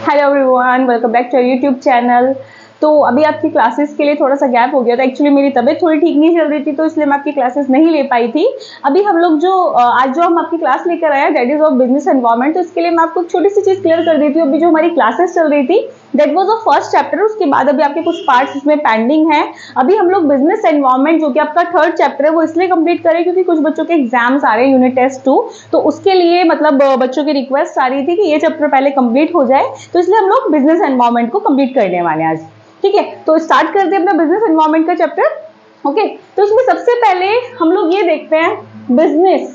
Hello everyone, welcome back to YouTube channel. तो अभी आपकी क्लासेस के लिए थोड़ा सा गैप हो गया था। एक्चुअली मेरी तबीयत थोड़ी ठीक नहीं चल रही थी, तो इसलिए मैं आपकी क्लासेस नहीं ले पाई थी। अभी हम लोग आज हम आपकी क्लास लेकर आए हैं, that is of business environment. तो इसके लिए मैं आपको एक छोटी सी चीज क्लियर कर देती हूँ। अभी जो हमारी क्लासेस चल रही थी that was the first chapter, उसके बाद अभी आपके कुछ पार्ट्स इसमें पेंडिंग है। अभी हम लोग बिजनेस एनवायरनमेंट जो कि आपका थर्ड चैप्टर है वो इसलिए कंप्लीट करें क्योंकि कुछ बच्चों के एग्जाम्स आ रहे हैं, यूनिट टेस्ट 2। तो उसके लिए मतलब बच्चों की रिक्वेस्ट आ रही थी कि ये चैप्टर पहले कंप्लीट हो जाए, तो इसलिए हम लोग बिजनेस एनवायरनमेंट को कंप्लीट करने वाले हैं आज। ठीक है, तो स्टार्ट करते हैं अपना बिजनेस एनवायरनमेंट का चैप्टर। ओके, तो इसमें सबसे पहले हम लोग ये देखते हैं बिजनेस।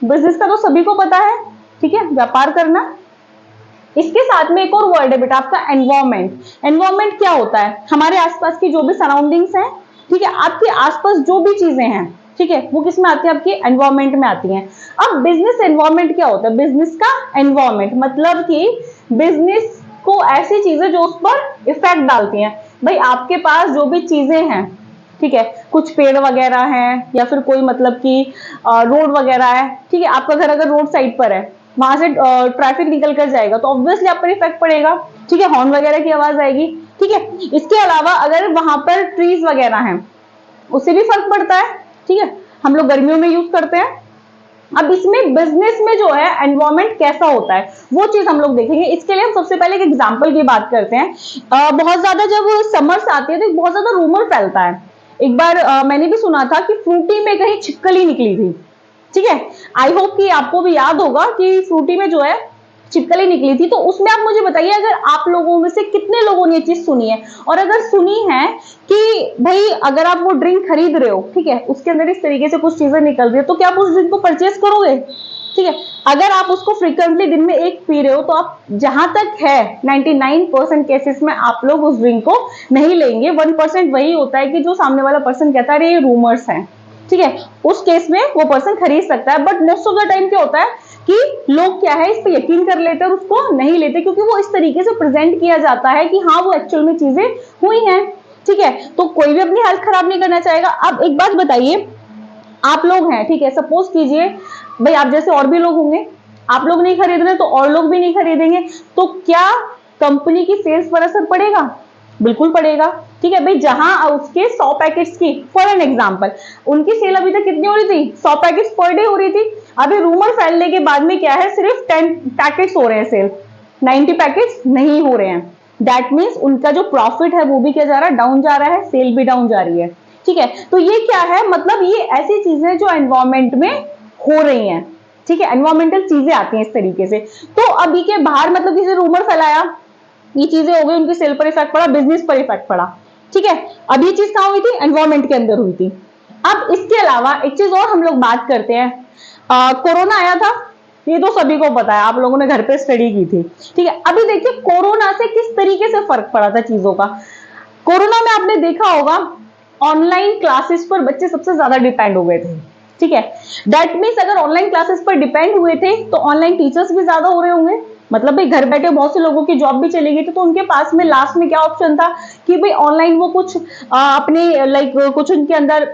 बिजनेस का तो सभी को पता है, ठीक है, व्यापार करना। इसके साथ में एक और वर्ड है बेटा आपका एनवायरनमेंट। एनवायरनमेंट क्या होता है? हमारे आसपास की जो भी सराउंडिंग्स हैं, ठीक है, आपके आसपास जो भी चीजें हैं, ठीक है, वो किस में आती है? आपके एनवायरनमेंट में आती हैं। अब बिजनेस एनवायरनमेंट क्या होता है? बिजनेस का एनवायरनमेंट मतलब कि बिजनेस को ऐसी चीजें जो उस पर इफेक्ट डालती हैं। भाई आपके पास जो भी चीजें हैं, ठीक है, कुछ पेड़ वगैरह हैं या फिर कोई मतलब कि रोड वगैरह है, ठीक है, आपका घर अगर रोड साइड पर है, वहां से ट्रैफिक निकल कर जाएगा तो ऑब्वियसली आप पर इफेक्ट पड़ेगा, ठीक है, हॉर्न वगैरह की आवाज आएगी, ठीक है। इसके अलावा अगर वहां पर ट्रीज वगैरह हैं उससे भी फर्क पड़ता है, ठीक है, हम लोग गर्मियों में यूज करते हैं। अब इसमें बिजनेस में जो है एनवायरनमेंट कैसा होता है वो चीज हम लोग देखेंगे। इसके लिए हम सबसे पहले एक एग्जांपल की बात करते हैं। बहुत ज्यादा जब समर्स आती है तो बहुत ज्यादा रूमर फैलता है। एक बार मैंने भी सुना था कि फ्रूटी में कहीं छिपकली निकली थी, ठीक है। आई होप कि आपको भी याद होगा कि फ्रूटी में जो है छिपकली निकली थी। तो उसमें आप मुझे बताइए, अगर आप लोगों में से कितने लोगों ने ये चीज सुनी है, और अगर सुनी है कि भाई अगर आप वो ड्रिंक खरीद रहे हो, ठीक है, उसके अंदर इस तरीके से कुछ चीजें निकल रही है, तो क्या आप उस ड्रिंक को परचेस करोगे? ठीक है, अगर आप उसको फ्रीक्वेंटली दिन में एक पी रहे हो तो आप जहां तक है 99% केसेस में आप लोग उस ड्रिंक को नहीं लेंगे। 1% वही होता है कि जो सामने वाला पर्सन कहता है ये रूमर्स हैं, ठीक है, उस केस में वो पर्सन खरीद सकता है। But most of the time क्या होता है कि लोग क्या है इस पर यकीन कर लेते हैं और उसको नहीं लेते, क्योंकि वो इस तरीके से प्रेजेंट किया जाता है कि हाँ वो एक्चुअल में चीजें हुई हैं, ठीक है। तो कोई भी अपनी हेल्थ खराब नहीं करना चाहेगा। अब एक बात बताइए, आप लोग हैं, ठीक है, सपोज कीजिए भाई आप जैसे और भी लोग होंगे, आप लोग नहीं खरीद रहे तो और लोग भी नहीं खरीदेंगे, तो क्या कंपनी की सेल्स पर असर पड़ेगा? बिल्कुल पड़ेगा, ठीक है। भाई जहां उसके 100 पैकेट्स की फॉर एन एग्जांपल उनकी सेल अभी तक कितनी हो रही थी? 100 पैकेट्स पर डे हो रही थी। अभी रूमर फैलने के बाद में क्या है, सिर्फ 10 पैकेट्स हो रहे हैं सेल, 90 पैकेट्स नहीं हो रहे हैं। दैट मीन्स उनका जो प्रॉफिट है वो भी क्या जा रहा है? डाउन जा रहा है, सेल भी डाउन जा रही है, ठीक है। तो ये क्या है, मतलब ये ऐसी चीजें जो एनवायरमेंट में हो रही हैं, ठीक है, एनवायरमेंटल चीजें आती हैं इस तरीके से। तो अभी के बाहर मतलब किसी रूमर फैलाया, ये चीजें हो गई, उनकी सेल पर इफेक्ट पड़ा, बिजनेस पर इफेक्ट पड़ा, ठीक है। अब ये चीज कहां हुई थी? एनवायरमेंट के अंदर हुई थी। अब इसके अलावा एक चीज और हम लोग बात करते हैं। कोरोना आया था, ये तो सभी को पता है, आप लोगों ने घर पे स्टडी की थी, ठीक है। अभी देखिए कोरोना से किस तरीके से फर्क पड़ा था चीजों का। कोरोना में आपने देखा होगा ऑनलाइन क्लासेस पर बच्चे सबसे ज्यादा डिपेंड हो गए थे, ठीक है। दैट मीन्स अगर ऑनलाइन क्लासेस पर डिपेंड हुए थे तो ऑनलाइन टीचर्स भी ज्यादा हो रहे होंगे। मतलब भाई घर बैठे बहुत से लोगों की जॉब भी चली गई थी, तो उनके पास में लास्ट में क्या ऑप्शन था कि भाई ऑनलाइन वो कुछ अपने लाइक कुछ उनके अंदर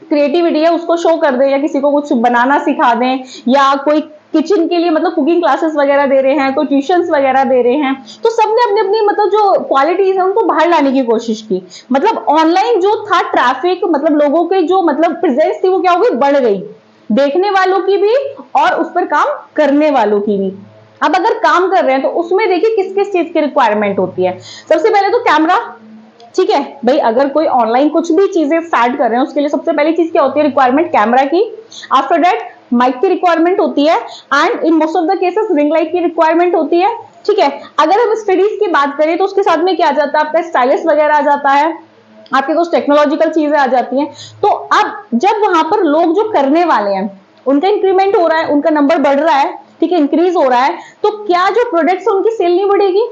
क्रिएटिविटी है उसको शो कर दें, या किसी को कुछ बनाना सिखा दें, या कोई किचन के लिए मतलब कुकिंग क्लासेस वगैरह दे रहे हैं, कोई ट्यूशंस वगैरह दे रहे हैं। तो सबने अपनी अपनी मतलब जो क्वालिटीज है उनको बाहर लाने की कोशिश की। मतलब ऑनलाइन जो था ट्रैफिक, मतलब लोगों के जो मतलब प्रेजेंस थी वो क्या हो गई? बढ़ गई, देखने वालों की भी और उस पर काम करने वालों की भी। अब अगर काम कर रहे हैं तो उसमें देखिए किस किस चीज की रिक्वायरमेंट होती है। सबसे पहले तो कैमरा, ठीक है, भाई अगर कोई ऑनलाइन कुछ भी चीजें स्टार्ट कर रहे हैं उसके लिए सबसे पहली चीज क्या होती है? रिक्वायरमेंट कैमरा की। आफ्टर दैट माइक की रिक्वायरमेंट होती है, and in most of the cases ring light की रिक्वायरमेंट होती है, ठीक है। अगर हम स्टडीज की बात करें तो उसके साथ में क्या आ जाता है? आपका स्टाइलिश वगैरह आ जाता है, आपके कुछ टेक्नोलॉजिकल चीजें आ जाती हैं। तो अब जब वहां पर लोग जो करने वाले हैं उनका इंक्रीमेंट हो रहा है, उनका नंबर बढ़ रहा है, ठीक है, इंक्रीज हो रहा है, तो क्या जो प्रोडक्ट्स है उनकी सेल नहीं बढ़ेगी?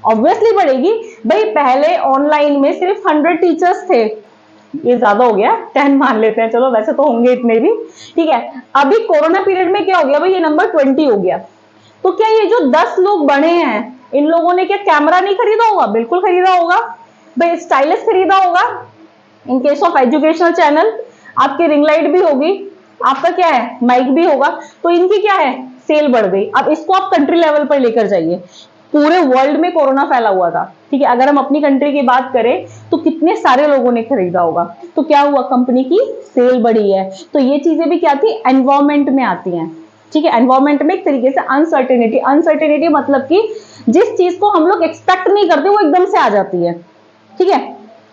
ऑब्वियसली बढ़ेगी। भाई पहले ऑनलाइन में सिर्फ 100 टीचर्स थे, ये ज्यादा हो गया, 10 मान लेते हैं, चलो वैसे तो होंगे इतने भी, ठीक है। अभी कोरोना पीरियड में क्या हो गया भाई? ये नंबर 20 हो गया। तो क्या ये जो 10 लोग बने हैं इन लोगों ने क्या कैमरा नहीं खरीदा होगा? बिल्कुल खरीदा होगा। भाई स्टाइलिश खरीदा होगा, in case of educational channel आपकी रिंग लाइट भी होगी, आपका क्या है माइक भी होगा, तो इनकी क्या है? सेल बढ़ गई। अब इसको आप कंट्री लेवल पर लेकर जाइए, पूरे वर्ल्ड में कोरोना फैला हुआ था, ठीक है। अगर हम अपनी कंट्री की बात करें तो कितने सारे लोगों ने खरीदा होगा। तो क्या हुआ, कंपनी की सेल बढ़ी है। तो ये चीजें भी क्या थी, एनवायरमेंट में आती हैं, ठीक है। एनवायरमेंट में एक तरीके से अनसर्टेनिटी, अनसर्टेनिटी मतलब कि जिस चीज को हम लोग एक्सपेक्ट नहीं करते वो एकदम से आ जाती है, ठीक है।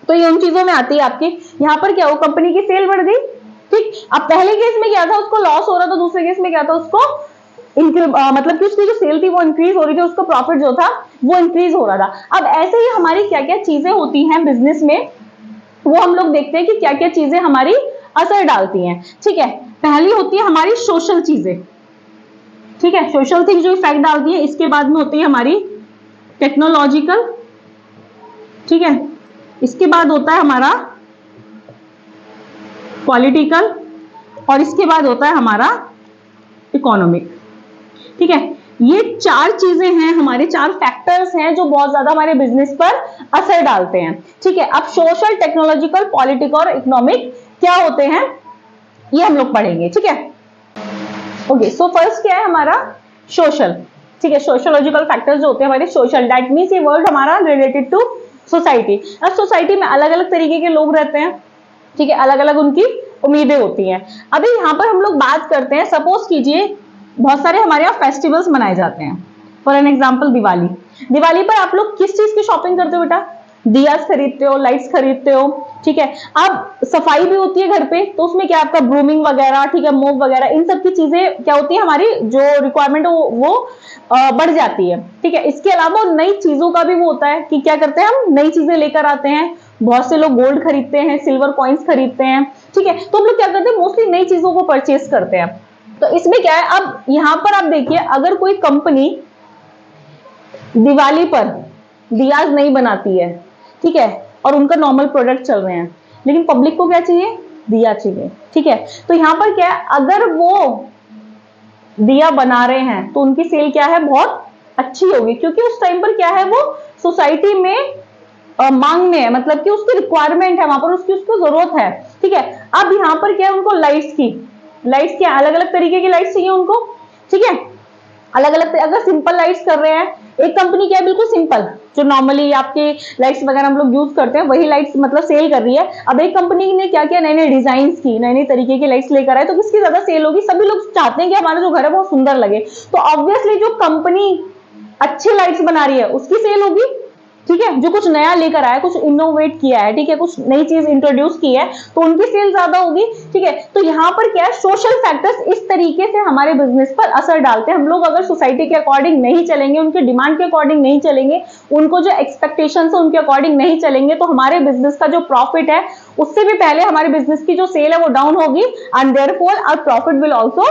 तो ये उन चीजों में आती है आपकी। यहाँ पर क्या हो, कंपनी की सेल बढ़ गई, ठीक। अब पहले केस में क्या था, उसको लॉस हो रहा था, दूसरे केस में क्या था, उसको मतलब कि उसकी जो सेल थी वो इंक्रीज हो रही थी, उसका प्रॉफिट जो था वो इंक्रीज हो रहा था। अब ऐसे ही हमारी क्या क्या चीजें होती हैं बिजनेस में, वो हम लोग देखते हैं कि क्या क्या चीजें हमारी असर डालती हैं, ठीक है। पहली होती है हमारी सोशल चीजें, ठीक है, सोशल थिंग जो इफेक्ट डालती है। इसके बाद में होती है हमारी टेक्नोलॉजिकल, ठीक है। इसके बाद होता है हमारा पॉलिटिकल, और इसके बाद होता है हमारा इकोनॉमिक, ठीक है। ये चार चीजें हैं, हमारे चार फैक्टर्स हैं जो बहुत ज्यादा हमारे बिजनेस पर असर डालते हैं, ठीक है। अब सोशल, टेक्नोलॉजिकल, पॉलिटिकल और इकोनॉमिक क्या होते हैं ये हम लोग पढ़ेंगे, ठीक है। ओके, सो फर्स्ट क्या है हमारा सोशल, ठीक है। सोशोलॉजिकल फैक्टर्स जो होते हैं हमारे सोशल, दैट मीन्स ये वर्ड हमारा रिलेटेड टू सोसाइटी। अब सोसाइटी में अलग अलग तरीके के लोग रहते हैं, ठीक है, अलग अलग उनकी उम्मीदें होती हैं। अभी यहाँ पर हम लोग बात करते हैं, सपोज कीजिए बहुत सारे हमारे यहाँ फेस्टिवल्स मनाए जाते हैं, for an example Diwali. Diwali पर आप लोग किस चीज की शॉपिंग करते हो बेटा, दियास खरीदते हो, लाइट्स खरीदते हो, ठीक है। अब सफाई भी होती है घर पे, तो उसमें क्या आपका ब्रूमिंग वगैरह, ठीक है, मोप वगैरह, इन सब की चीजें क्या होती है, हमारी जो रिक्वायरमेंट वो बढ़ जाती है, ठीक है। इसके अलावा नई चीजों का भी वो होता है कि क्या करते हैं, हम नई चीजें लेकर आते हैं। बहुत से लोग गोल्ड खरीदते हैं, सिल्वर कॉइन्स खरीदते हैं, ठीक है। तो हम लोग क्या करते हैं, मोस्टली नई चीजों को परचेज करते हैं। तो इसमें क्या है, अब यहां पर आप देखिए, अगर कोई कंपनी दिवाली पर दियाज नहीं बनाती है, ठीक है, और उनका नॉर्मल प्रोडक्ट चल रहे हैं, लेकिन पब्लिक को क्या चाहिए, दिया चाहिए, ठीक है। तो यहां पर क्या है, अगर वो दिया बना रहे हैं तो उनकी सेल क्या है, बहुत अच्छी होगी, क्योंकि उस टाइम पर क्या है, वो सोसाइटी में मांग में है, मतलब कि उसकी रिक्वायरमेंट है वहां पर, उसको जरूरत है, ठीक है। अब यहाँ पर क्या है, उनको लाइट्स क्या अलग अलग तरीके की लाइट्स चाहिए उनको, ठीक है, अलग अलग। अगर सिंपल लाइट्स कर रहे हैं, एक कंपनी क्या है बिल्कुल सिंपल, जो नॉर्मली आपके लाइट्स वगैरह हम लोग यूज करते हैं वही लाइट्स मतलब सेल कर रही है। अब एक कंपनी ने क्या किया, नए नए डिजाइन की, नए नए तरीके की लाइट्स लेकर आए, तो किसकी ज्यादा सेल होगी, सभी लोग चाहते हैं कि हमारा जो घर है बहुत सुंदर लगे। तो ऑब्वियसली जो कंपनी अच्छी लाइट्स बना रही है उसकी सेल होगी, ठीक है। जो कुछ नया लेकर आया, कुछ इनोवेट किया है, ठीक है, कुछ नई चीज इंट्रोड्यूस की है, तो उनकी सेल ज्यादा होगी, ठीक है। तो यहाँ पर क्या है, सोशल फैक्टर्स इस तरीके से हमारे बिजनेस पर असर डालते हैं। हम लोग अगर सोसाइटी के अकॉर्डिंग नहीं चलेंगे, उनके डिमांड के अकॉर्डिंग नहीं चलेंगे, उनको जो एक्सपेक्टेशन है उनके अकॉर्डिंग नहीं चलेंगे, तो हमारे बिजनेस का जो प्रॉफिट है उससे भी पहले हमारे बिजनेस की जो सेल है वो डाउन होगी, and therefore our profit will also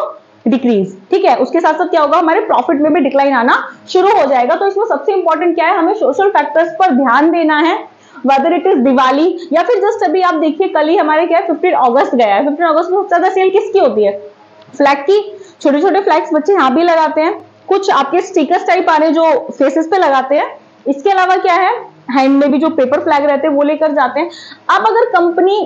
decrease, ठीक है। उसके साथ साथ क्या होगा, हमारे प्रॉफिट में भी डिक्लाइन आना शुरू हो जाएगा। तो इसमें सबसे इंपॉर्टेंट क्या है, हमें सोशल फैक्टर्स पर ध्यान देना है, वेदर इट इज दिवाली या फिर जस्ट अभी आप देखिए कल ही हमारे क्या है 15 अगस्त गया है। 15 अगस्त में सबसे ज्यादा सेल किसकी होती है, फ्लैग की। छोटे छोटे फ्लैग्स बच्चे यहाँ भी लगाते हैं, कुछ आपके स्टिकर्स टाइप आ रहे हैं जो फेसेस पे लगाते हैं। इसके अलावा क्या है, हैंड में भी जो पेपर फ्लैग रहते हैं वो लेकर जाते हैं। अब अगर कंपनी,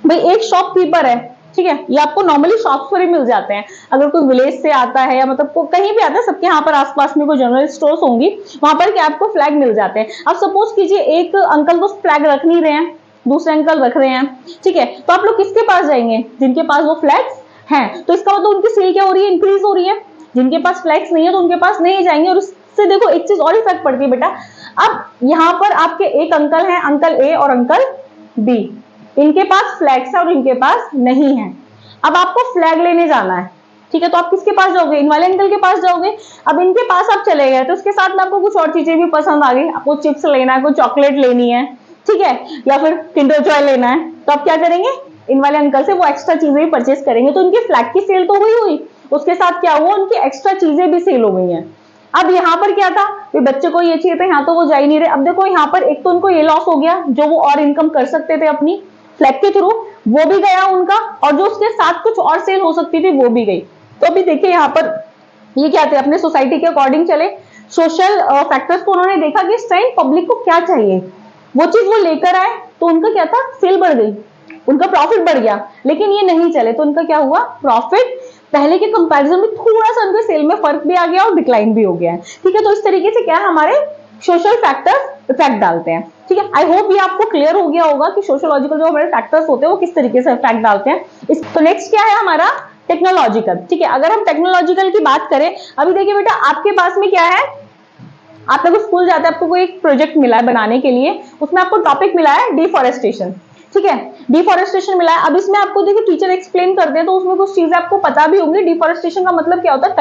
भाई एक शॉपकीपर है, ठीक है, ये आपको नॉर्मली शॉप्स पर ही मिल जाते हैं। अगर कोई विलेज से आता है या मतलब कहीं भी आता है, सबके यहाँ पर आसपास में कोई जनरल स्टोर्स होंगी, वहां पर क्या आपको फ्लैग मिल जाते हैं। अब सपोज कीजिए एक अंकल तो फ्लैग रख नहीं रहे हैं, दूसरे अंकल रख रहे हैं, ठीक है, तो आप लोग किसके पास जाएंगे, जिनके पास वो फ्लैग्स हैं। तो इसका मतलब उनकी सेल क्या हो रही है, इंक्रीज हो रही है। जिनके पास फ्लैग्स नहीं है तो उनके पास नहीं जाएंगे। और उससे देखो एक चीज और इफेक्ट पड़ती है बेटा, अब यहाँ पर आपके एक अंकल हैं, अंकल ए और अंकल बी, इनके पास फ्लैग्स है और इनके पास नहीं है। अब आपको फ्लैग लेने जाना है, ठीक है, तो आप किसके पास जाओगे, इन वाले अंकल के पास जाओगे। अब इनके पास आप चले गए तो उसके साथ में आपको कुछ और चीजें भी पसंद आ गई, आपको चिप्स लेना है, कोई चॉकलेट लेनी है, ठीक है, या फिर किंडर जॉय लेना है, तो आप क्या करेंगे, इन वाले अंकल से वो एक्स्ट्रा चीजें भी परचेस करेंगे। तो उनकी फ्लैग की सेल तो हुई, उसके साथ क्या हुआ, उनकी एक्स्ट्रा चीजें भी सेल हो गई हैं। अब यहाँ पर क्या था, बच्चे को ये चाहिए था, यहाँ तो वो जा ही नहीं रहे। अब देखो यहाँ पर एक तो उनको ये लॉस हो गया, जो वो और इनकम कर सकते थे अपनी फ्लैग के थ्रू, वो भी गया उनका, और जो उसके साथ कुछ और सेल हो सकती थी वो भी गई। तो अभी देखिए यहाँ पर ये क्या थे, अपने सोसाइटी के अकॉर्डिंग चले, सोशल फैक्टर्स को उन्होंने देखा कि इस टाइम पब्लिक को क्या चाहिए, वो चीज वो लेकर आए, तो उनका क्या था, सेल बढ़ गई, उनका प्रॉफिट बढ़ गया। लेकिन ये नहीं चले तो उनका क्या हुआ, प्रॉफिट पहले के कंपैरिजन में थोड़ा सा उनके सेल में फर्क भी आ गया और डिक्लाइन भी हो गया है। ठीक है, तो इस तरीके से क्या है, हमारे सोशल फैक्टर्स इफेक्ट डालते हैं। ठीक है, आई होप ये आपको क्लियर हो गया होगा कि सोशियोलॉजिकल जो हमारे फैक्टर्स होते हैं वो किस तरीके से इफेक्ट डालते हैं। तो नेक्स्ट क्या है हमारा टेक्नोलॉजिकल। ठीक है, अगर हम टेक्नोलॉजिकल की बात करें, अभी देखिए बेटा आपके पास में क्या है, आप लोग स्कूल जाते हैं, आपको कोई एक प्रोजेक्ट मिला है बनाने के लिए, उसमें आपको टॉपिक मिला है डिफॉरेस्टेशन। ठीक है, डिफॉरेस्टेशन मिला है। अब इसमें आपको देखिए टीचर एक्सप्लेन करते हैं तो उसमें कुछ चीजें आपको पता भी होंगी। डिफॉरेस्टेशन का मतलब क्या होता है,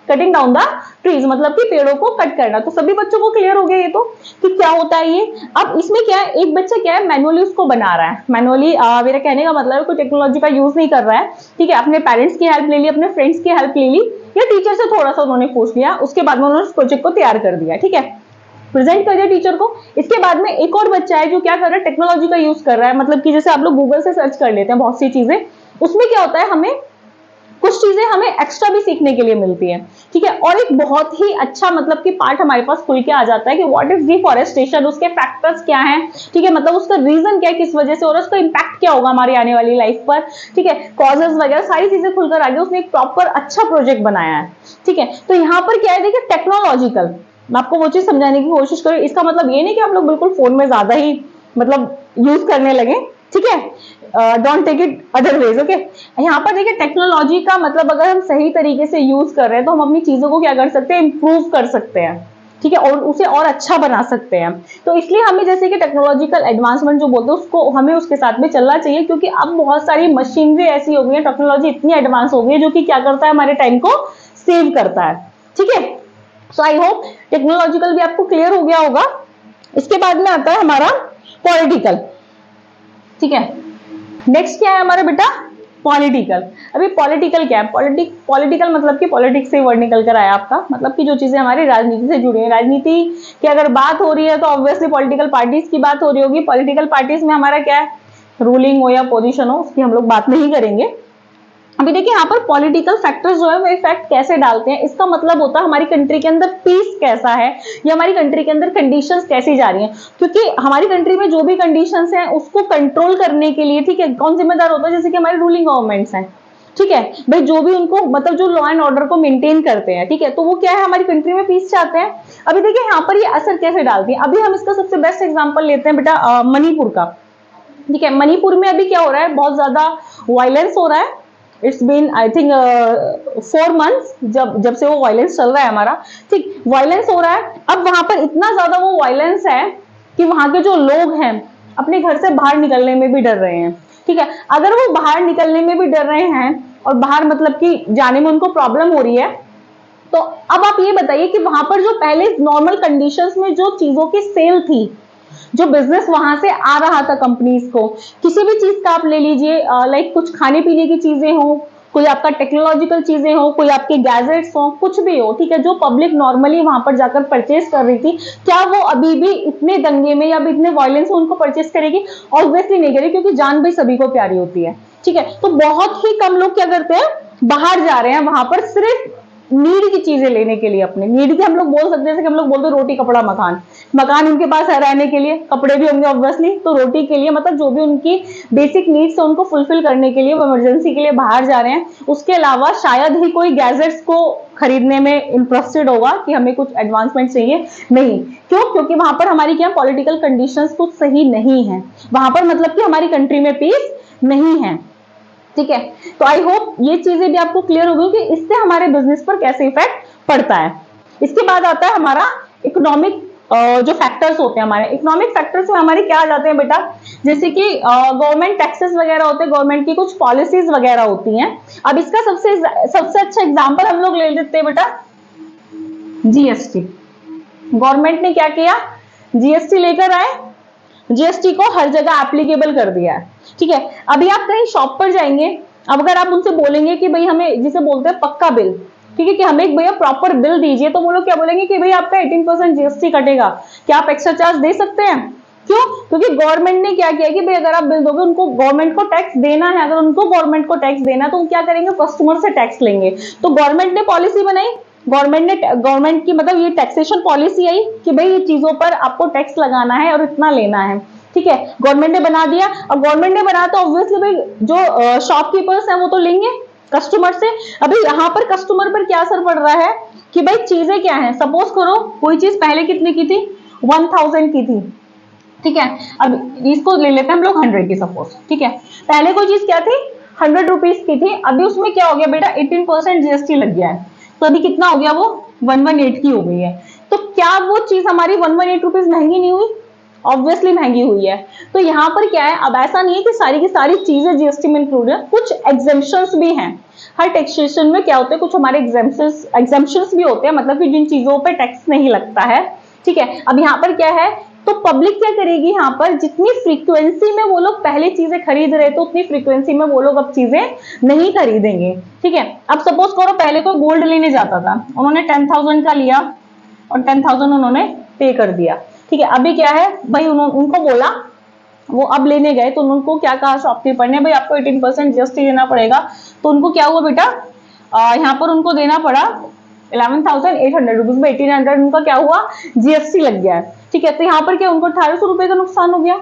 कटिंग डाउन द ट्रीज, मतलब कि पेड़ों को कट करना। तो सभी बच्चों को क्लियर हो गया ये तो कि क्या होता है ये। अब इसमें क्या है, एक बच्चा क्या है मैनुअली उसको बना रहा है, मैनुअली मेरा कहने का मतलब है कोई टेक्नोलॉजी का यूज नहीं कर रहा है। ठीक है, अपने पेरेंट्स की हेल्प ले ली, अपने फ्रेंड्स की हेल्प ले ली, या टीचर से थोड़ा सा उन्होंने पूछ लिया, उसके बाद में उन्होंने उस प्रोजेक्ट को तैयार कर दिया। ठीक है, प्रेजेंट कर दिया टीचर को। इसके बाद में एक और बच्चा है जो क्या कर रहा है, टेक्नोलॉजी का यूज कर रहा है, मतलब कि जैसे आप लोग गूगल से सर्च कर लेते हैं बहुत सी चीजें, उसमें क्या होता है हमें कुछ चीजें हमें एक्स्ट्रा भी सीखने के लिए मिलती है। ठीक है, और एक बहुत ही अच्छा मतलब कि पार्ट हमारे पास खुल के आ जाता है कि व्हाट इज डिफॉरेस्टेशन, उसके फैक्टर्स क्या हैं। ठीक है, मतलब उसका रीजन क्या है, किस वजह से, और उसका इंपैक्ट क्या होगा हमारी आने वाली लाइफ पर। ठीक है, कॉजेस वगैरह सारी चीजें खुलकर आ गई, उसने एक प्रॉपर अच्छा प्रोजेक्ट बनाया है। ठीक है, तो यहाँ पर क्या है, देखिए टेक्नोलॉजिकल, मैं आपको वो चीज समझाने की कोशिश करूँ। इसका मतलब ये नहीं कि हम लोग बिल्कुल फोन में ज्यादा ही मतलब यूज करने लगे। ठीक है, don't take it other ways. Okay, यहाँ पर देखिए टेक्नोलॉजी का मतलब अगर हम सही तरीके से यूज कर रहे हैं तो हम अपनी चीजों को क्या कर सकते हैं, इंप्रूव कर सकते हैं। ठीक है, और उसे और अच्छा बना सकते हैं। तो इसलिए हमें जैसे कि टेक्नोलॉजिकल एडवांसमेंट जो बोलते हैं उसको हमें उसके साथ में चलना चाहिए, क्योंकि अब बहुत सारी मशीनरी ऐसी हो गई है, टेक्नोलॉजी इतनी एडवांस हो गई है जो कि क्या करता है, हमारे टाइम को सेव करता है। ठीक है, सो आई होप टेक्नोलॉजिकल भी आपको क्लियर हो गया होगा। इसके बाद में आता है हमारा पॉलिटिकल। ठीक है, नेक्स्ट क्या है हमारा बेटा, पॉलिटिकल। अभी पॉलिटिकल क्या है, पॉलिटिकल मतलब कि पॉलिटिक्स से वर्ड निकल कर आया आपका, मतलब कि जो चीजें हमारी राजनीति से जुड़ी है। राजनीति की अगर बात हो रही है तो ऑब्वियसली पॉलिटिकल पार्टीज की बात हो रही होगी। पॉलिटिकल पार्टीज में हमारा क्या है, रूलिंग हो या पोजीशन हो, उसकी हम लोग बात नहीं करेंगे। अभी देखिए यहाँ पर पॉलिटिकल फैक्टर्स जो है वो इफेक्ट कैसे डालते हैं, इसका मतलब होता है हमारी कंट्री के अंदर पीस कैसा है, या हमारी कंट्री के अंदर कंडीशंस कैसी जा रही हैं। क्योंकि हमारी कंट्री में जो भी कंडीशंस हैं उसको कंट्रोल करने के लिए, ठीक है, कौन जिम्मेदार होता है, जैसे कि हमारी रूलिंग गवर्नमेंट्स हैं। ठीक है भाई, जो भी उनको मतलब जो लॉ एंड ऑर्डर को मेंटेन करते हैं, ठीक है, तो वो क्या है, हमारी कंट्री में पीस चाहते हैं। अभी देखिए यहाँ पर ये असर कैसे डालती है। अभी हम इसका सबसे बेस्ट एग्जाम्पल लेते हैं बेटा मणिपुर का। ठीक है, मणिपुर में अभी क्या हो रहा है, बहुत ज्यादा वायलेंस हो रहा है। It's been I think 4 months जब से वो वायलेंस चल रहा है हमारा। ठीक, वायलेंस हो रहा है। अब वहां पर इतना ज्यादा वो वायलेंस है कि वहां के जो लोग हैं अपने घर से बाहर निकलने में भी डर रहे हैं। ठीक है, अगर वो बाहर निकलने में भी डर रहे हैं और बाहर मतलब कि जाने में उनको प्रॉब्लम हो रही है, तो अब आप ये बताइए कि वहां पर जो पहले नॉर्मल कंडीशंस में जो चीजों की सेल थी, जो बिजनेस वहां से आ रहा था कंपनीज को, किसी भी चीज का आप ले लीजिए, लाइक कुछ खाने पीने की चीजें हो, कोई आपका टेक्नोलॉजिकल चीजें हो, कोई आपके गैजेट्स हो, कुछ भी हो। ठीक है, जो पब्लिक नॉर्मली वहां पर जाकर परचेज कर रही थी, क्या वो अभी भी इतने दंगे में या इतने वायलेंस में उनको परचेज करेगी? ऑब्वियसली नहीं करेगी, क्योंकि जान भी सभी को प्यारी होती है। ठीक है, तो बहुत ही कम लोग क्या करते हैं, बाहर जा रहे हैं वहां पर सिर्फ नीड की चीजें लेने के लिए। अपने नीड की हम लोग बोल सकते हैं, जैसे कि हम लोग बोलते हैं रोटी कपड़ा मकान। मकान उनके पास है रहने के लिए, कपड़े भी होंगे ऑब्वियसली, तो रोटी के लिए मतलब जो भी उनकी बेसिक नीड्स है उनको फुलफिल करने के लिए वो इमरजेंसी के लिए बाहर जा रहे हैं। उसके अलावा शायद ही कोई गैजेट्स को खरीदने में इंटरेस्टेड होगा कि हमें कुछ एडवांसमेंट चाहिए, नहीं। क्यों? क्योंकि वहां पर हमारी क्या पॉलिटिकल कंडीशंस कुछ सही नहीं है, वहां पर मतलब कि हमारी कंट्री में पीस नहीं है। ठीक है, तो आई होप ये चीजें भी आपको क्लियर हो गई कि इससे हमारे बिजनेस पर कैसे इफेक्ट पड़ता है। इसके बाद आता है हमारा इकोनॉमिक जो फैक्टर्स होते हैं। हमारे इकोनॉमिक फैक्टर्स में हमारे क्या आ जाते हैं बेटा, जैसे कि गवर्नमेंट टैक्सेस वगैरह होते हैं, गवर्नमेंट की कुछ पॉलिसीज वगैरह होती हैं। अब इसका सबसे अच्छा एग्जांपल हम लोग ले लेते हैं बेटा जीएसटी। गवर्नमेंट ने क्या किया, जीएसटी लेकर आए, जीएसटी को हर जगह एप्लीकेबल कर दिया है। ठीक है, अभी आप कहीं शॉप पर जाएंगे, अब अगर आप उनसे बोलेंगे कि भाई हमें, जिसे बोलते हैं पक्का बिल, ठीक है, कि हमें एक भैया प्रॉपर बिल दीजिए, तो वो लोग क्या बोलेंगे कि भाई आपका 18% जीएसटी कटेगा, क्या आप एक्स्ट्रा चार्ज दे सकते हैं? क्यों? क्योंकि गवर्नमेंट ने क्या किया कि भाई अगर आप बिल दोगे, उनको गवर्नमेंट को टैक्स देना है, अगर उनको गवर्नमेंट को टैक्स देना है तो क्या करेंगे, कस्टमर से टैक्स लेंगे। तो गवर्नमेंट ने पॉलिसी बनाई, गवर्नमेंट की मतलब ये टैक्सेशन पॉलिसी आई कि भाई ये चीजों पर आपको टैक्स लगाना है और इतना लेना है। ठीक है, गवर्नमेंट ने बना दिया। अब गवर्नमेंट ने बनाया तो ऑब्वियसली भाई जो शॉपकीपर्स हैं वो तो लेंगे, कस्टमर से। अभी यहाँ पर कस्टमर पर क्या असर पड़ रहा है कि भाई चीजें क्या है, सपोज करो कोई चीज पहले कितने की थी, 1000 की थी, ठीक है। अब इसको ले लेते हैं हम लोग 100 की सपोज, ठीक है। पहले कोई चीज क्या थी, 100 रुपीज की थी, अभी उसमें क्या हो गया बेटा, 18% जीएसटी लग गया है, तो अभी कितना हो गया, वो 118 की हो गई है। तो क्या वो चीज हमारी 118 रुपीज महंगी नहीं हुई, ऑब्वियसली महंगी हुई है। तो यहाँ पर क्या है, अब ऐसा नहीं है कि सारी की सारी चीजें जीएसटी में इंक्लूड है, कुछ एग्जेम्पशंस भी हैं। हर टैक्सेशन में क्या होते हैं, कुछ हमारे एग्जेम्पशंस भी होते हैं, मतलब कि जिन चीजों पे टैक्स नहीं लगता है, ठीक है। अब यहाँ पर क्या है, तो पब्लिक क्या करेगी, यहाँ पर जितनी फ्रीक्वेंसी में वो लोग पहले चीजें खरीद रहे थे उतनी फ्रीक्वेंसी में वो लोग अब चीजें नहीं खरीदेंगे, ठीक है। अब सपोज करो पहले कोई गोल्ड लेने जाता था, उन्होंने 10,000 का लिया और 10,000 उन्होंने पे कर दिया, ठीक है। अभी क्या है भाई, उनको बोला, वो अब लेने गए तो उनको क्या कहा शॉपकीपर ने, भाई आपको 18% जीएसटी देना पड़ेगा। तो उनको क्या हुआ बेटा, यहाँ पर उनको देना पड़ा 11,800 रुपीज में 1800 उनका क्या हुआ, जीएसटी लग गया है, ठीक है। तो यहाँ पर क्या, उनको 1800 रुपए का नुकसान हो गया।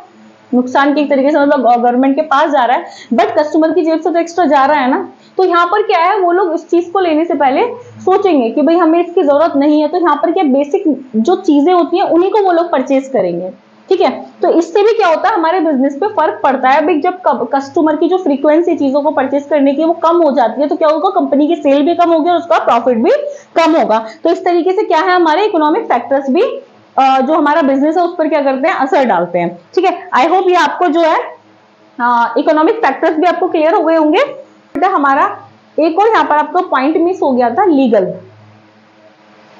नुकसान की एक तरीके से मतलब गवर्नमेंट के पास जा रहा है, बट कस्टमर की जेब से तो एक्स्ट्रा जा रहा है ना। तो यहाँ पर क्या है, वो लोग इस चीज को लेने से पहले सोचेंगे कि भाई हमें इसकी जरूरत नहीं है, तो यहाँ पर क्या बेसिक जो चीजें होती हैं उन्हीं को वो लोग परचेज करेंगे, ठीक है। तो इससे भी क्या होता है, हमारे बिजनेस पे फर्क पड़ता है। भाई जब कस्टमर की जो फ्रीक्वेंसी चीजों को परचेज करने की वो कम हो जाती है, तो क्या होगा, कंपनी की सेल भी कम होगी और उसका प्रॉफिट भी कम होगा। तो इस तरीके से क्या है, हमारे इकोनॉमिक फैक्टर्स भी जो हमारा बिजनेस है उस पर क्या करते हैं, असर डालते हैं, ठीक है। आई होप ये आपको जो है इकोनॉमिक फैक्टर्स भी आपको क्लियर हो गए होंगे। बेटा हमारा एक और यहाँ पर आपका पॉइंट मिस हो गया था, लीगल,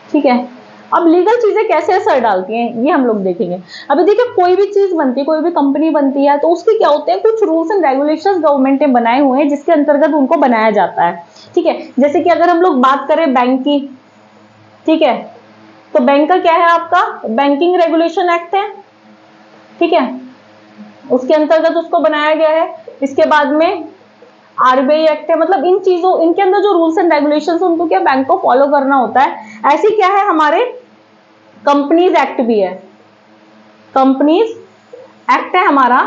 ठीक है। अब लीगल चीजें कैसे असर डालती हैं ये हम लोग देखेंगे। अभी देखिए कोई भी चीज बनती है, कोई भी कंपनी बनती है, तो उसके क्या होते हैं, कुछ रूल्स एंड रेगुलेशंस गवर्नमेंट ने बनाए हुए हैं जिसके अंतर्गत उनको बनाया जाता है, ठीक है। जैसे कि अगर हम लोग बात करें बैंक की, ठीक है, तो बैंक का क्या है आपका, बैंकिंग रेगुलेशन एक्ट है, ठीक है, उसके अंतर्गत उसको बनाया गया है। इसके बाद में आरबीआई एक्ट है, मतलब इन चीजों, इनके अंदर जो रूल्स एंड रेगुलेशंस उनको क्या बैंक को फॉलो करना होता है। ऐसे क्या है, हमारे कंपनीज एक्ट भी है, कंपनीज एक्ट है हमारा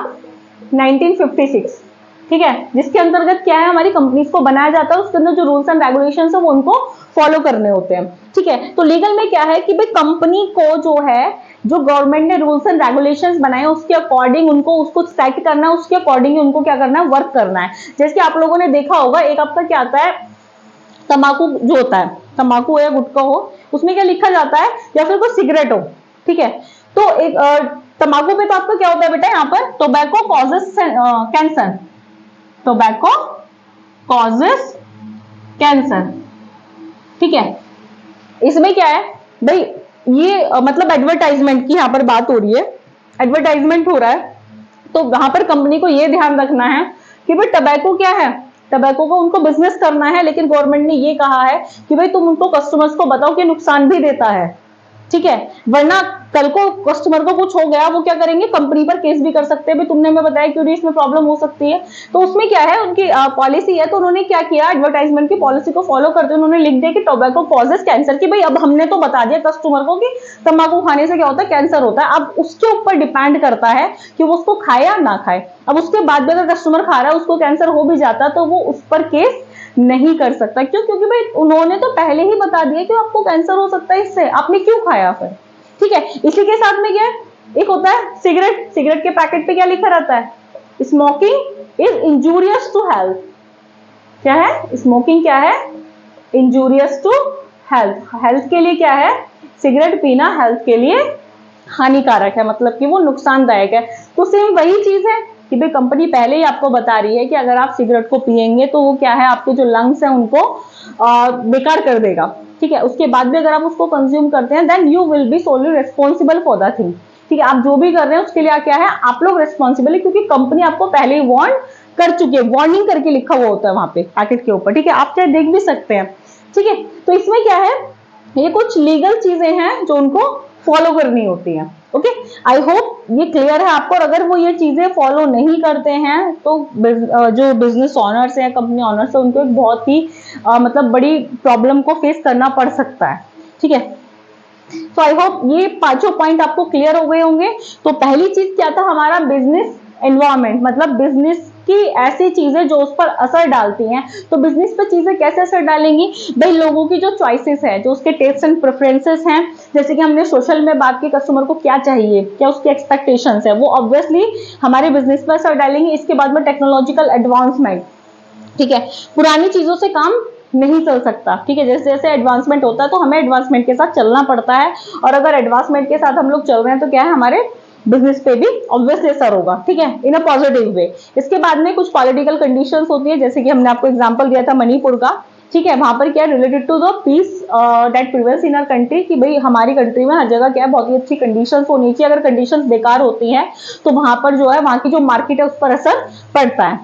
1956, ठीक है, जिसके अंतर्गत क्या है, हमारी कंपनीज को बनाया जाता है, उसके अंदर जो रूल्स एंड रेगुलेशंस है वो उनको फॉलो करने होते हैं, ठीक है। तो लीगल में क्या है कि भाई कंपनी को जो है, जो गवर्नमेंट ने रूल्स एंड रेगुलेशंस बनाए उसके अकॉर्डिंग उनको उसको सेट करना है, उसके अकॉर्डिंग उनको क्या करना है, वर्क करना है। जैसे आप लोगों ने देखा होगा, एक आपका क्या आता है, तंबाकू जो होता है, तंबाकू हो या गुटखा हो, उसमें क्या लिखा जाता है, या फिर कोई सिगरेट हो, ठीक है। तो एक तंबाकू पे तो आपका क्या होता है बेटा, यहाँ पर tobacco causes cancer, tobacco causes cancer, ठीक है। इसमें क्या है भाई, ये मतलब एडवर्टाइजमेंट की यहाँ पर बात हो रही है, एडवर्टाइजमेंट हो रहा है, तो वहां पर कंपनी को ये ध्यान रखना है कि भाई टबैको क्या है, टबैको को उनको बिजनेस करना है, लेकिन गवर्नमेंट ने ये कहा है कि भाई तुम उनको कस्टमर्स को बताओ कि नुकसान भी देता है, ठीक है। वरना कल को कस्टमर को कुछ हो गया, वो क्या करेंगे, कंपनी पर केस भी कर सकते हैं, भाई तुमने हमें बताया क्यों नहीं, इसमें प्रॉब्लम हो सकती है। तो उसमें क्या है, उनकी पॉलिसी है, तो उन्होंने क्या किया, एडवर्टाइजमेंट की पॉलिसी को फॉलो करते हुए उन्होंने लिख दिया कि टोबैको कॉजेस कैंसर, की भाई अब हमने तो बता दिया कस्टमर को कि तंबाकू खाने से क्या होता है, कैंसर होता है। अब उसके ऊपर डिपेंड करता है कि वो उसको खाए या ना खाए। अब उसके बाद भी अगर कस्टमर खा रहा है, उसको कैंसर हो भी जाता है, तो वो उस पर केस नहीं कर सकता। क्यों? क्योंकि भाई उन्होंने तो पहले ही बता दिया कि आपको कैंसर हो सकता है इससे, आपने क्यों खाया फिर, ठीक है। इसी के साथ में क्या है, एक होता है सिगरेट, सिगरेट के पैकेट पे क्या लिखा रहता है, smoking is injurious to health. क्या है स्मोकिंग, क्या है इंजूरियस टू हेल्थ, हेल्थ के लिए क्या है, सिगरेट पीना हेल्थ के लिए हानिकारक है, मतलब कि वो नुकसानदायक है। तो सेम वही चीज है कि भाई कंपनी पहले ही आपको बता रही है कि अगर आप सिगरेट को पिएंगे तो वो क्या है, आपके जो लंग्स हैं उनको बेकार कर देगा, ठीक है। उसके बाद भी अगर आप उसको कंज्यूम करते हैं, then you will be solely responsible for the thing, ठीक है। आप जो भी कर रहे हैं उसके लिए क्या है, आप लोग रिस्पॉन्सिबल है, क्योंकि कंपनी आपको पहले ही वार्न कर चुकी है, वार्निंग करके लिखा हुआ होता है वहां पे पैकेट के ऊपर, ठीक है। आप चाहे देख भी सकते हैं, ठीक है। तो इसमें क्या है, ये कुछ लीगल चीजें हैं जो उनको फॉलो करनी होती हैं। ओके, आई होप ये क्लियर है आपको। और अगर वो ये चीजें फॉलो नहीं करते हैं तो जो बिजनेस ऑनर्स हैं, कंपनी ऑनर्स हैं, उनको एक बहुत ही मतलब बड़ी प्रॉब्लम को फेस करना पड़ सकता है, ठीक है। तो आई होप ये पांचों पॉइंट आपको क्लियर हो गए होंगे। तो पहली चीज क्या था हमारा, बिजनेस एनवायरनमेंट, मतलब बिजनेस कि ऐसी चीजें जो उस पर असर डालती हैं। तो बिजनेस पर चीजें कैसे असर डालेंगी भाई, लोगों की जो चॉइसेस है, जो उसके टेस्ट एंड प्रेफरेंसेस हैं, जैसे कि हमने सोशल में बात की कस्टमर को क्या चाहिए, क्या उसकी एक्सपेक्टेशंस है, वो ऑब्वियसली हमारे बिजनेस पर असर डालेंगे। इसके बाद में टेक्नोलॉजिकल एडवांसमेंट, ठीक है, पुरानी चीजों से काम नहीं चल सकता, ठीक है, जैसे जैसे एडवांसमेंट होता है तो हमें एडवांसमेंट के साथ चलना पड़ता है, और अगर एडवांसमेंट के साथ हम लोग चल रहे हैं तो क्या है, हमारे बिजनेस पे भी ऑब्वियसली असर होगा, ठीक है, इन अ पॉजिटिव वे। इसके बाद में कुछ पॉलिटिकल कंडीशंस होती है, जैसे कि हमने आपको एग्जांपल दिया था मणिपुर का, ठीक है, वहां पर क्या है, related to the peace that prevails in our country, कि भाई हमारी कंट्री में हर जगह क्या है, बहुत ही अच्छी कंडीशंस होनी चाहिए। अगर कंडीशंस बेकार होती हैं तो वहां पर जो है, वहां की जो मार्केट है उस पर असर पड़ता है,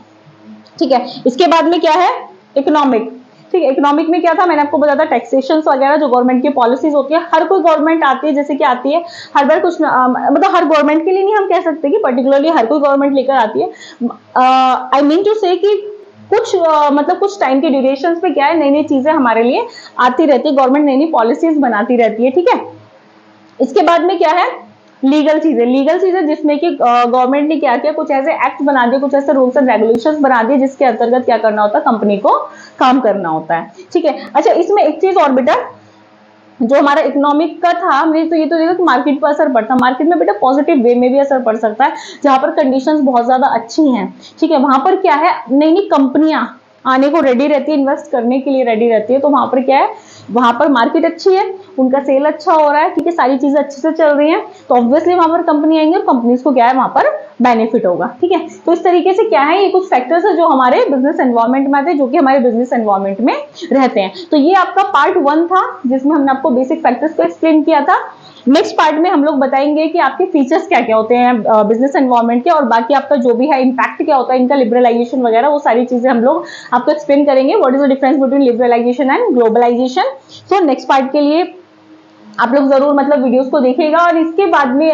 ठीक है। इसके बाद में क्या है, इकोनॉमिक, ठीक है, इकोनॉमिक में क्या था, मैंने आपको बताया था टैक्सेशन वगैरह जो गवर्नमेंट की पॉलिसीज होती है, हर कोई गवर्नमेंट आती है, जैसे कि आती है हर बार कुछ मतलब हर गवर्नमेंट के लिए नहीं हम कह सकते कि पर्टिकुलरली हर कोई गवर्नमेंट लेकर आती है, आई मीन टू से कि कुछ मतलब कुछ टाइम के ड्यूरेशन पे क्या है, नई नई चीजें हमारे लिए आती रहती है, गवर्नमेंट नई नई पॉलिसीज बनाती रहती है, ठीक है। इसके बाद में क्या है, लीगल चीजें जिसमें कि गवर्नमेंट ने क्या किया, कुछ ऐसे एक्ट बना दिए, कुछ ऐसे रूल्स एंड रेगुलेशंस बना दिए जिसके अंतर्गत क्या करना होता है, कंपनी को काम करना होता है, ठीक है। अच्छा, इसमें एक चीज और बेटा, जो हमारा इकोनॉमिक का था हमने तो ये तो देखा कि मार्केट पर असर पड़ता है, मार्केट में बेटा पॉजिटिव वे में भी असर पड़ सकता है, जहां पर कंडीशंस बहुत ज्यादा अच्छी हैं, ठीक है, वहां पर क्या है, नई नई कंपनियां आने को रेडी रहती है, इन्वेस्ट करने के लिए रेडी रहती है, तो वहां पर क्या है, वहां पर मार्केट अच्छी है, उनका सेल अच्छा हो रहा है, ठीक है, सारी चीजें अच्छे से चल रही हैं, तो ऑब्वियसली वहां पर कंपनी आएंगे और कंपनीज को क्या है, वहां पर बेनिफिट होगा, ठीक है। तो इस तरीके से क्या है, ये कुछ फैक्टर्स है जो हमारे बिजनेस एनवायरमेंट में आते हैं, जो कि हमारे बिजनेस एनवायरमेंट में रहते हैं। तो ये आपका पार्ट 1 था, जिसमें हमने आपको बेसिक फैक्टर्स को एक्सप्लेन किया था। नेक्स्ट पार्ट में हम लोग बताएंगे कि आपके फीचर्स क्या क्या होते हैं बिजनेस एनवायरमेंट के, और बाकी आपका जो भी है इम्पैक्ट क्या होता है इनका, लिबरलाइजेशन वगैरह, वो सारी चीजें हम लोग आपको एक्सप्लेन करेंगे, what is the difference between liberalisation and globalisation. So next part के लिए आप लोग जरूर मतलब वीडियोस को देखिएगा, और इसके बाद में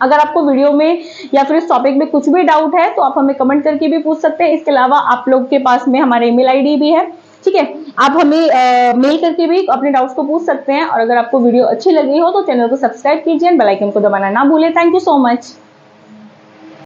अगर आपको वीडियो में या फिर इस टॉपिक में कुछ भी डाउट है तो आप हमें कमेंट करके भी पूछ सकते हैं। इसके अलावा आप लोग के पास में हमारा ईमेल आईडी भी है, ठीक है, आप हमें मेल करके भी अपने डाउट्स को पूछ सकते हैं। और अगर आपको वीडियो अच्छी लगी हो तो चैनल को सब्सक्राइब कीजिए, बेल आइकन को दबाना ना भूलें। Thank you so much.